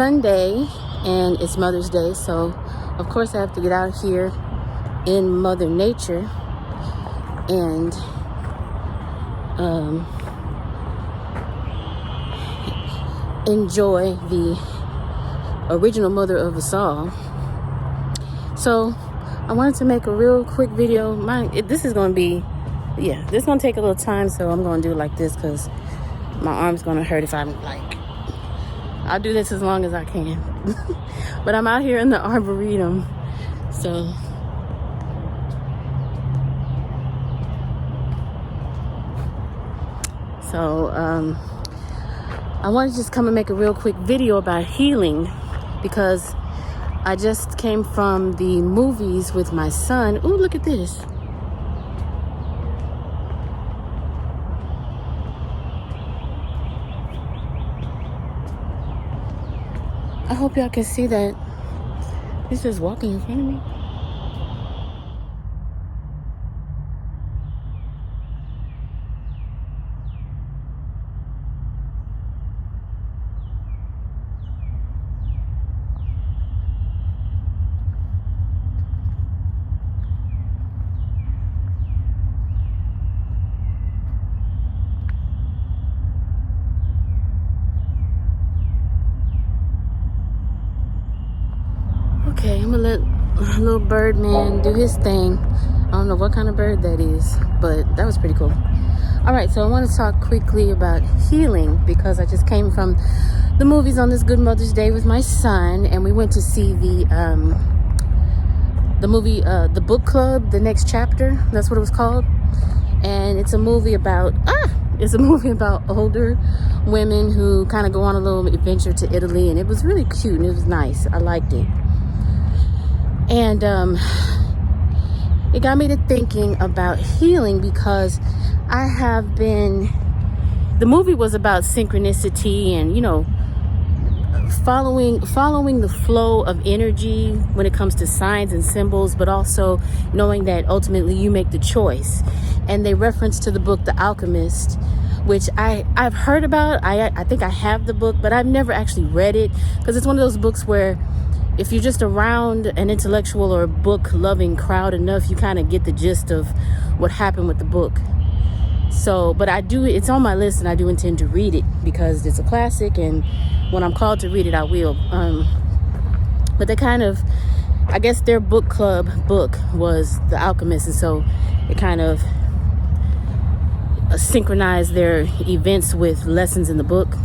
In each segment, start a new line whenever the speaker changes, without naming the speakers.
Sunday and it's Mother's Day, so of course I have to get out here in Mother Nature and enjoy the original mother of us all. So I wanted to make a real quick video. This is going to be, this is going to take a little time, so I'm going to do it like this because my arm's going to hurt if I'm I'll do this as long as I can. But I'm out here in the Arboretum, so I want to just come and make a real quick video about healing because I just came from the movies with my son. Ooh, look at this. I hope y'all can see that. He's just walking in front of me. Okay, I'm gonna let little bird man do his thing. I don't know what kind of bird that is, but that was pretty cool. All right, so I want to talk quickly about healing because I just came from the movies on this good Mother's Day with my son, and we went to see the movie, The Book Club, The Next Chapter. That's what it was called, and it's a movie about older women who kind of go on a little adventure to Italy, and it was really cute and it was nice. I liked it. And it got me to thinking about healing because the movie was about synchronicity and, following the flow of energy when it comes to signs and symbols, but also knowing that ultimately you make the choice. And they reference to the book, The Alchemist, which I've heard about. I think I have the book, but I've never actually read it because it's one of those books where if you're just around an intellectual or book-loving crowd enough, you kind of get the gist of what happened with the book. So, but it's on my list and I do intend to read it because it's a classic, and when I'm called to read it, I will. But they I guess their book club book was The Alchemist, and so it kind of synchronized their events with lessons in the book.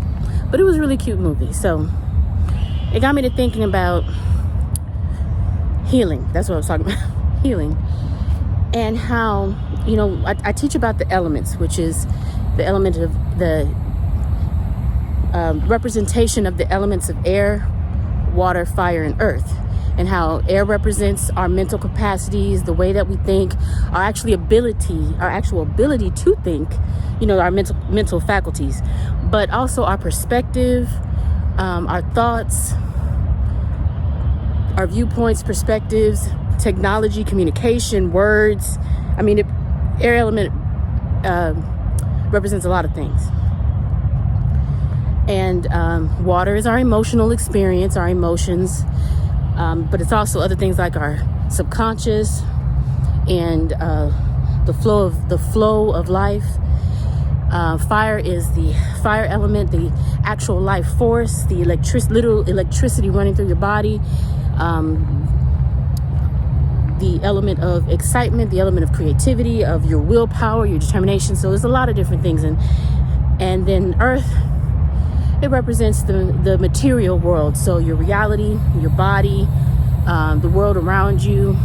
But it was a really cute movie, so it got me to thinking about healing. That's what I was talking about. Healing. And how, I teach about the elements, which is the element of the representation of the elements of air, water, fire, and earth. And how air represents our mental capacities, the way that we think, our actual ability to think, our mental faculties, but also our perspective, our thoughts, our viewpoints, perspectives, technology, communication, words. Air element represents a lot of things. And water is our emotional experience, our emotions, but it's also other things like our subconscious and the flow of life. Fire is the fire element, the actual life force, the literal electricity running through your body, the element of excitement, the element of creativity, of your willpower, your determination. So there's a lot of different things. And then earth, it represents the material world. So your reality, your body, the world around you,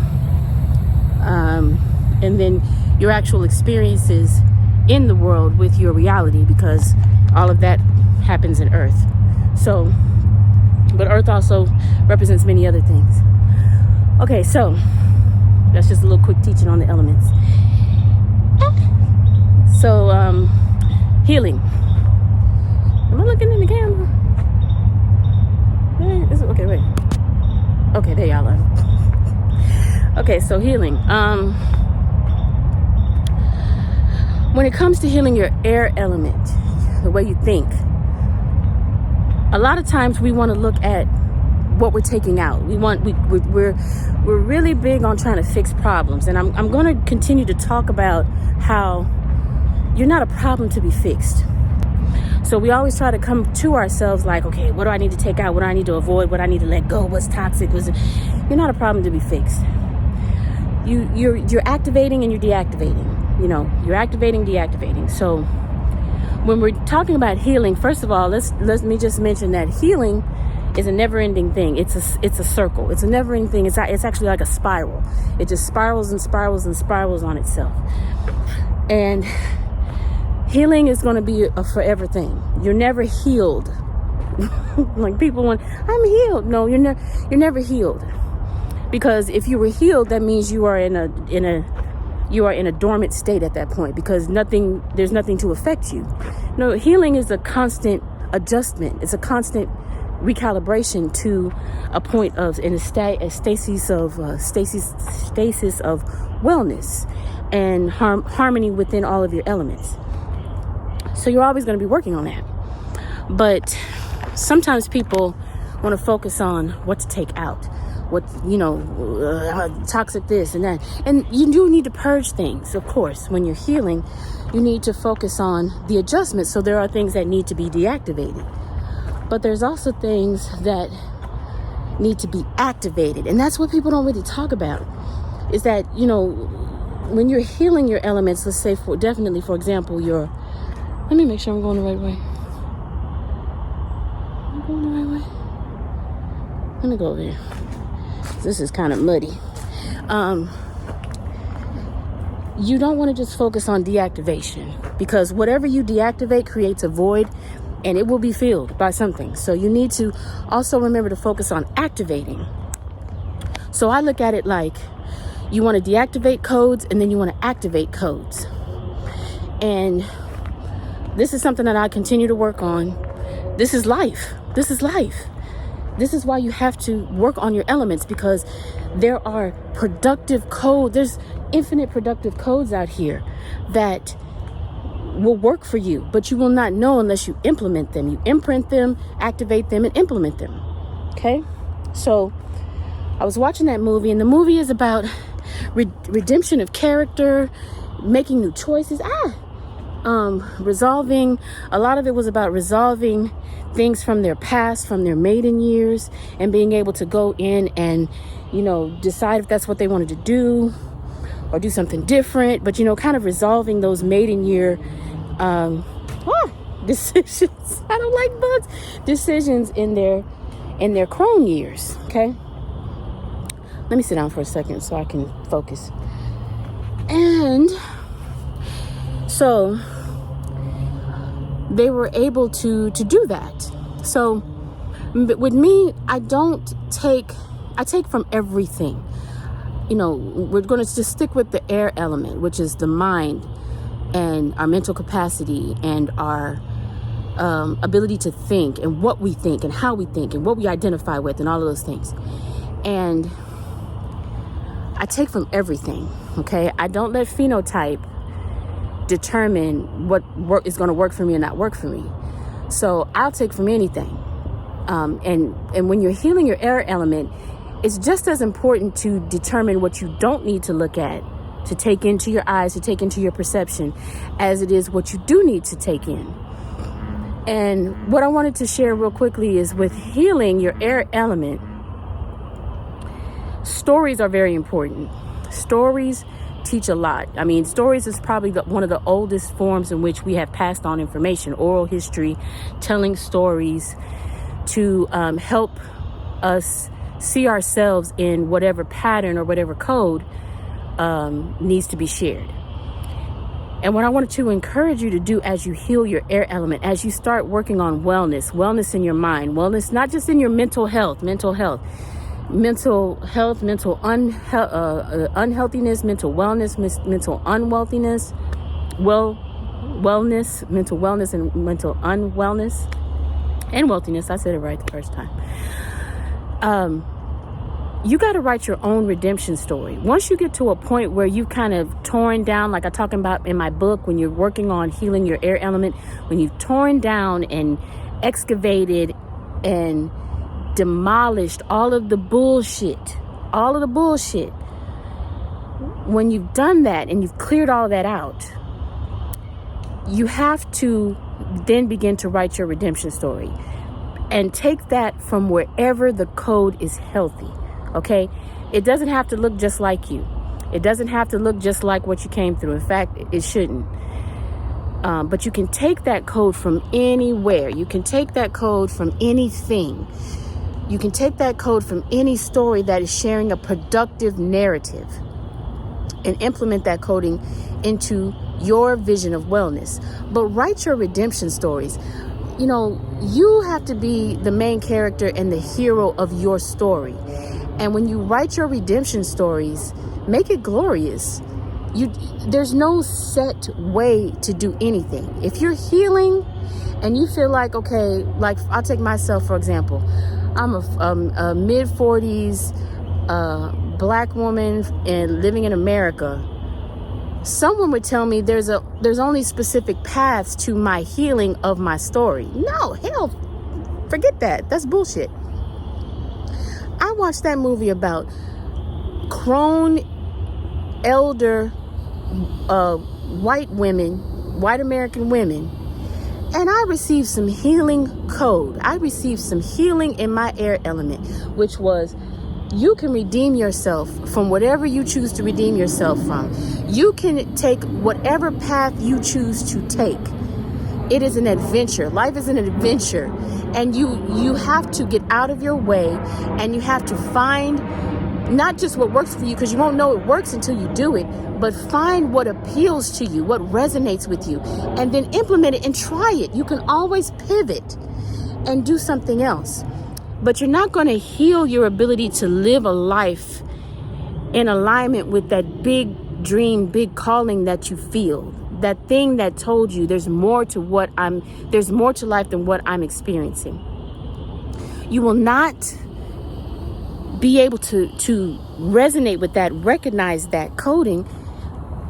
and then your actual experiences in the world with your reality, because all of that happens in earth. So, but earth also represents many other things. Okay, so that's just a little quick teaching on the elements. So, healing. Am I looking in the camera? Okay, wait. Okay, there y'all are. Okay, so healing. When it comes to healing your air element, the way you think, a lot of times we want to look at what we're taking out. We're really big on trying to fix problems, and I'm going to continue to talk about how you're not a problem to be fixed. So we always try to come to ourselves like, okay, what do I need to take out? What do I need to avoid? What do I need to let go? What's toxic? You're not a problem to be fixed. You're activating and you're deactivating. You're activating, deactivating. So when we're talking about healing, first of all, let me just mention that healing is a never-ending thing. It's a circle. It's a never-ending thing. It's actually like a spiral. It just spirals and spirals and spirals on itself. And healing is going to be a forever thing. You're never healed. Like people want, I'm healed. No, you're never healed. Because if you were healed, that means you are in a dormant state at that point, because there's nothing to affect you. No, healing is a constant adjustment. It's a constant recalibration to a point of a stasis of wellness and harmony within all of your elements. So you're always going to be working on that. But sometimes people want to focus on what to take out, toxic this and that. And you do need to purge things, of course. When you're healing, you need to focus on the adjustments. So there are things that need to be deactivated. But there's also things that need to be activated. And that's what people don't really talk about, is that, when you're healing your elements, let's say for example, let me make sure I'm going the right way. I'm going the right way. Let me go over here. This is kind of muddy. You don't want to just focus on deactivation, because whatever you deactivate creates a void, and it will be filled by something. So you need to also remember to focus on activating. So I look at it like you want to deactivate codes, and then you want to activate codes. And this is something that I continue to work on. This is life. This is life. This is why you have to work on your elements, because there are productive codes. There's infinite productive codes out here that will work for you, but you will not know unless you implement them. You imprint them, activate them, and implement them. Okay? So I was watching that movie, and the movie is about redemption of character, making new choices. Resolving. A lot of it was about resolving things from their past, from their maiden years, and being able to go in and, decide if that's what they wanted to do or do something different. But, kind of resolving those maiden year decisions. I don't like bugs. Decisions in their crone years. Okay. Let me sit down for a second so I can focus. And so they were able to do that. So with me, I take from everything. We're going to just stick with the air element, which is the mind and our mental capacity and our ability to think, and what we think and how we think and what we identify with and all of those things. And I take from everything. Okay. I don't let phenotype determine what work is going to work for me and not work for me. So I'll take from anything. And when you're healing your air element, it's just as important to determine what you don't need to look at, to take into your eyes, to take into your perception, as it is what you do need to take in. And what I wanted to share real quickly is, with healing your air element, stories are very important. Stories teach a lot. I mean, stories is probably one of the oldest forms in which we have passed on information. Oral history, telling stories to help us see ourselves in whatever pattern or whatever code needs to be shared. And what I wanted to encourage you to do as you heal your air element, as you start working on wellness in your mind, wellness not just in your mental health, mental unhealthiness, mental wellness, mental unwealthiness, wellness, mental wellness, and mental unwellness, and wealthiness. I said it right the first time. You got to write your own redemption story. Once you get to a point where you've kind of torn down, like I talk about in my book, when you're working on healing your air element, when you've torn down and excavated and demolished all of the bullshit, when you've done that and you've cleared all that out, you have to then begin to write your redemption story and take that from wherever the code is healthy. Okay? It doesn't have to look just like you. It doesn't have to look just like what you came through. In fact, it shouldn't. But you can take that code from anywhere. You can take that code from anything. You can take that code from any story that is sharing a productive narrative and implement that coding into your vision of wellness. But write your redemption stories. You know, you have to be the main character and the hero of your story. And when you write your redemption stories, make it glorious. There's no set way to do anything. If you're healing and you feel like, okay, like I'll take myself, for example. I'm a mid-40s black woman and living in America. Someone would tell me there's only specific paths to my healing of my story. No, hell, forget that. That's bullshit. I watched that movie about grown, elder, white American women, and I received some healing code. I received some healing in my air element, which was, you can redeem yourself from whatever you choose to redeem yourself from. You can take whatever path you choose to take. It is an adventure. Life is an adventure. And you have to get out of your way, and you have to find not just what works for you, because you won't know it works until you do it, but find what appeals to you, what resonates with you, and then implement it and try it. You can always pivot and do something else. But you're not going to heal your ability to live a life in alignment with that big dream, big calling that you feel. That thing that told you there's more to life than what I'm experiencing. You will not be able to resonate with that, recognize that coding,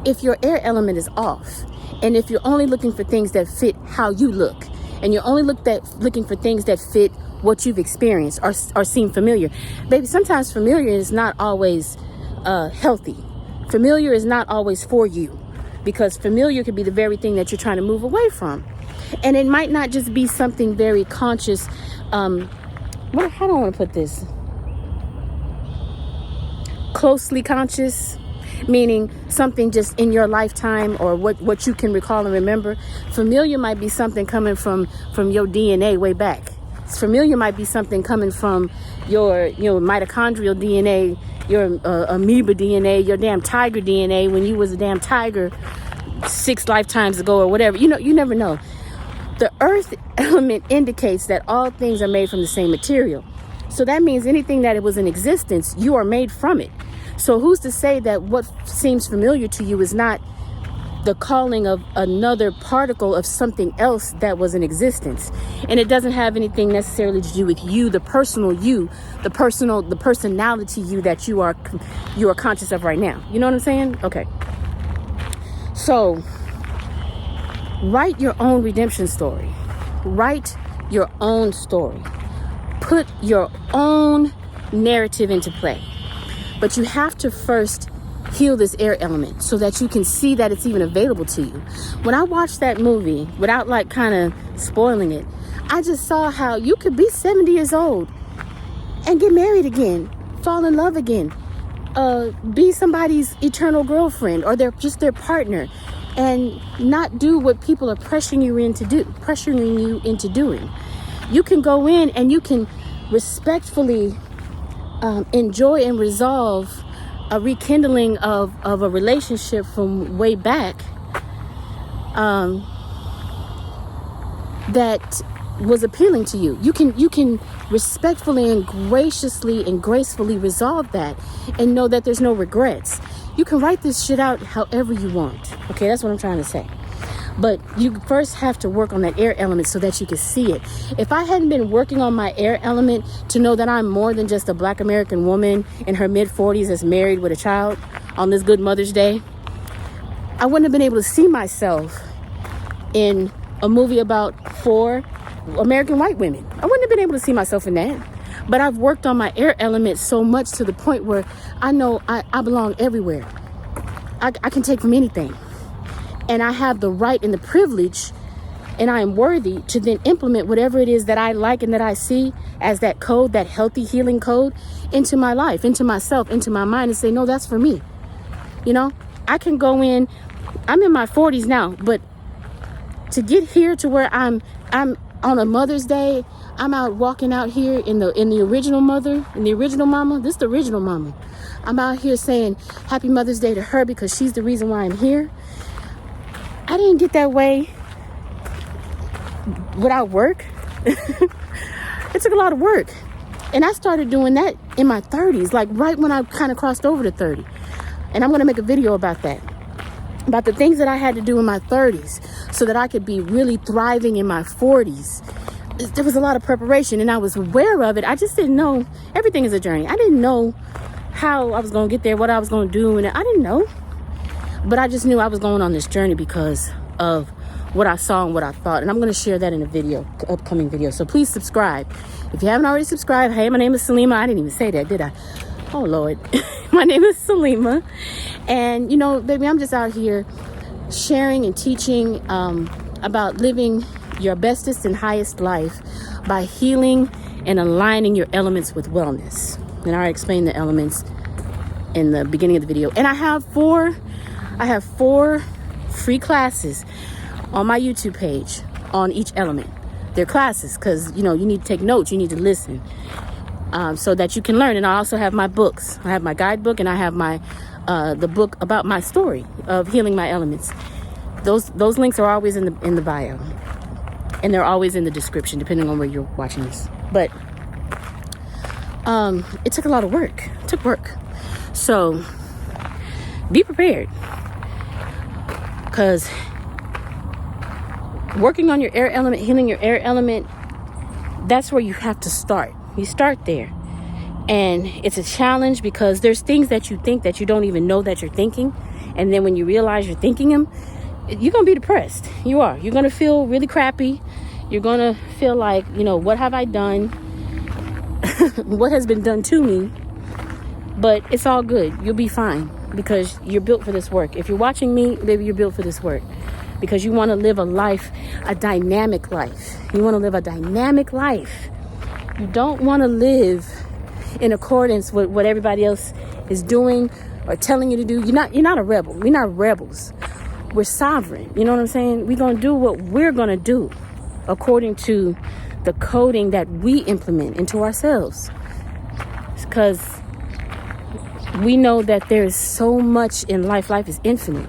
if your air element is off. And if you're only looking for things that fit how you look, and you're only looking for things that fit what you've experienced or seem familiar. Baby, sometimes familiar is not always healthy. Familiar is not always for you, because familiar could be the very thing that you're trying to move away from. And it might not just be something very conscious. How do I want to put this? Closely conscious, meaning something just in your lifetime or what you can recall and remember. Familiar might be something coming from your DNA way back. Familiar might be something coming from your mitochondrial DNA, your amoeba DNA, your damn tiger DNA when you was a damn tiger 6 lifetimes ago or whatever. You never know. The earth element indicates that all things are made from the same material. So that means anything that it was in existence, you are made from it. So who's to say that what seems familiar to you is not the calling of another particle of something else that was in existence? And it doesn't have anything necessarily to do with you, the personal you, the personality you that you are conscious of right now. You know what I'm saying? Okay. So write your own redemption story. Write your own story. Put your own narrative into play. But you have to first heal this air element so that you can see that it's even available to you. When I watched that movie, without like kind of spoiling it, I just saw how you could be 70 years old and get married again, fall in love again, be somebody's eternal girlfriend or just their partner, and not do what people are pressuring you into doing. You can go in and you can respectfully enjoy and resolve a rekindling of a relationship from way back that was appealing to you. You can respectfully and graciously and gracefully resolve that and know that there's no regrets. You can write this shit out however you want. Okay, that's what I'm trying to say. But you first have to work on that air element so that you can see it. If I hadn't been working on my air element to know that I'm more than just a black American woman in her mid-40s that's married with a child on this good Mother's Day, I wouldn't have been able to see myself in a movie about 4 American white women. I wouldn't have been able to see myself in that. But I've worked on my air element so much to the point where I know I belong everywhere. I can take from anything. And I have the right and the privilege, and I am worthy to then implement whatever it is that I like and that I see as that code, that healthy healing code, into my life, into myself, into my mind, and say, no, that's for me. You know, I can go in, I'm in my 40s now, but to get here to where I'm on a Mother's Day, I'm out walking out here in the original mother, in the original mama. This is the original mama. I'm out here saying happy Mother's Day to her because she's the reason why I'm here. I didn't get that way without work. It took a lot of work. And I started doing that in my 30s, like right when I kind of crossed over to 30. And I'm going to make a video about that, about the things that I had to do in my 30s so that I could be really thriving in my 40s. There was a lot of preparation, and I was aware of it. I just didn't know. Everything is a journey. I didn't know how I was going to get there, what I was going to do, and I didn't know. But I just knew I was going on this journey because of what I saw and what I thought. And I'm going to share that in a video, upcoming video. So please subscribe. If you haven't already subscribed, hey, my name is Salima. I didn't even say that, did I? Oh, Lord. My name is Salima. And, you know, baby, I'm just out here sharing and teaching about living your bestest and highest life by healing and aligning your elements with wellness. And I explained the elements in the beginning of the video. And I have four free classes on my YouTube page on each element. They're classes because, you know, you need to take notes, you need to listen so that you can learn. And I also have my books. I have my guidebook, and I have my the book about my story of healing my elements. Those links are always in the bio, and they're always in the description depending on where you're watching this. But it took a lot of work. It took work. So be prepared, because working on your air element, healing your air element, that's where you have to start. You start there. And it's a challenge because there's things that you think that you don't even know that you're thinking. And then when you realize you're thinking them, you're going to be depressed. You are. You're going to feel really crappy. You're going to feel like, you know, what have I done? What has been done to me? But it's all good. You'll be fine because you're built for this work. If you're watching me, baby, you're built for this work. Because you want to live a life, a dynamic life. You want to live a dynamic life. You don't want to live in accordance with what everybody else is doing or telling you to do. You're not a rebel. We're not rebels. We're sovereign. You know what I'm saying? We're going to do what we're going to do according to the coding that we implement into ourselves. Because we know that there's so much in life. Life is infinite.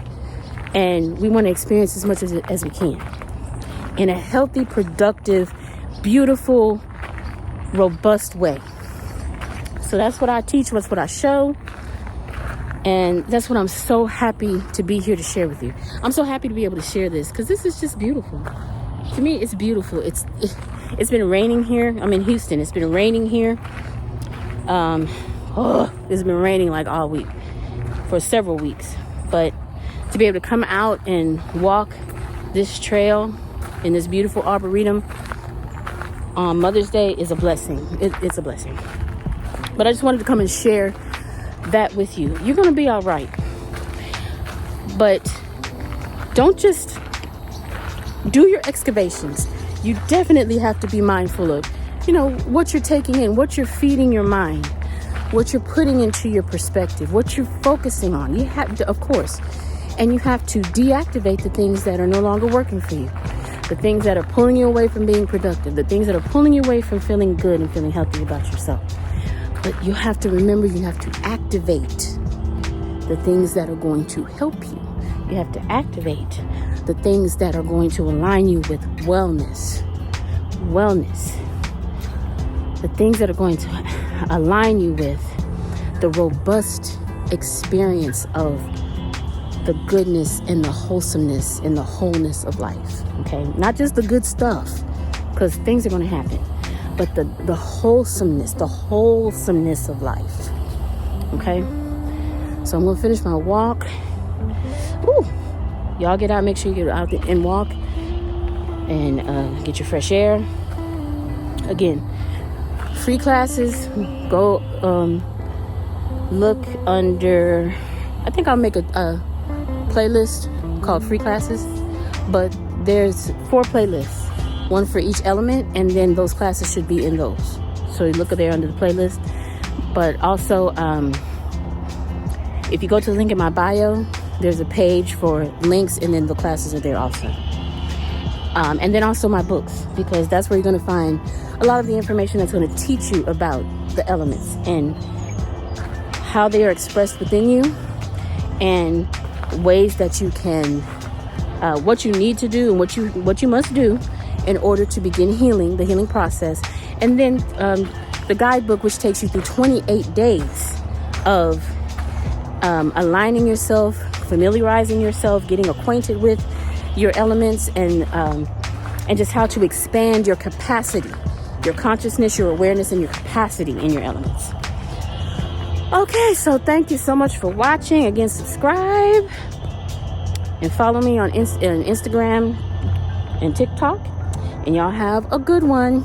And we want to experience as much as we can in a healthy, productive, beautiful, robust way. So that's what I teach. That's what I show. And that's what I'm so happy to be here to share with you. I'm so happy to be able to share this because this is just beautiful. To me, it's beautiful. It's been raining here. I'm in Houston. It's been raining here. It's been raining like all week for several weeks. But to be able to come out and walk this trail in this beautiful arboretum on Mother's Day is a blessing. It's a blessing. But I just wanted to come and share that with you. You're going to be all right. But don't just do your excavations. You definitely have to be mindful of, you know, what you're taking in, what you're feeding your mind, what you're putting into your perspective, what you're focusing on. You have to, of course. And you have to deactivate the things that are no longer working for you. The things that are pulling you away from being productive. The things that are pulling you away from feeling good and feeling healthy about yourself. But you have to remember, you have to activate the things that are going to help you. You have to activate the things that are going to align you with wellness. Wellness. The things that are going to align you with the robust experience of the goodness and the wholesomeness and the wholeness of life. Okay, not just the good stuff, because things are going to happen, but the wholesomeness of life. Okay, so I'm going to finish my walk. Ooh, y'all get out, make sure you get out and walk and get your fresh air. again, free classes. Go look under, I think I'll make a playlist called free classes, but there's 4 playlists, one for each element, and then those classes should be in those. So you look there under the playlist. But also, if you go to the link in my bio, there's a page for links, and then the classes are there also. And then also my books, because that's where you're going to find a lot of the information that's going to teach you about the elements and how they are expressed within you, and ways that you can, what you need to do and what you must do in order to begin healing, the healing process. And then the guidebook, which takes you through 28 days of aligning yourself, familiarizing yourself, getting acquainted with your elements, and just how to expand your capacity, your consciousness, your awareness, and your capacity in your elements. Okay, so thank you so much for watching. Again, subscribe and follow me on Instagram and TikTok. And y'all have a good one.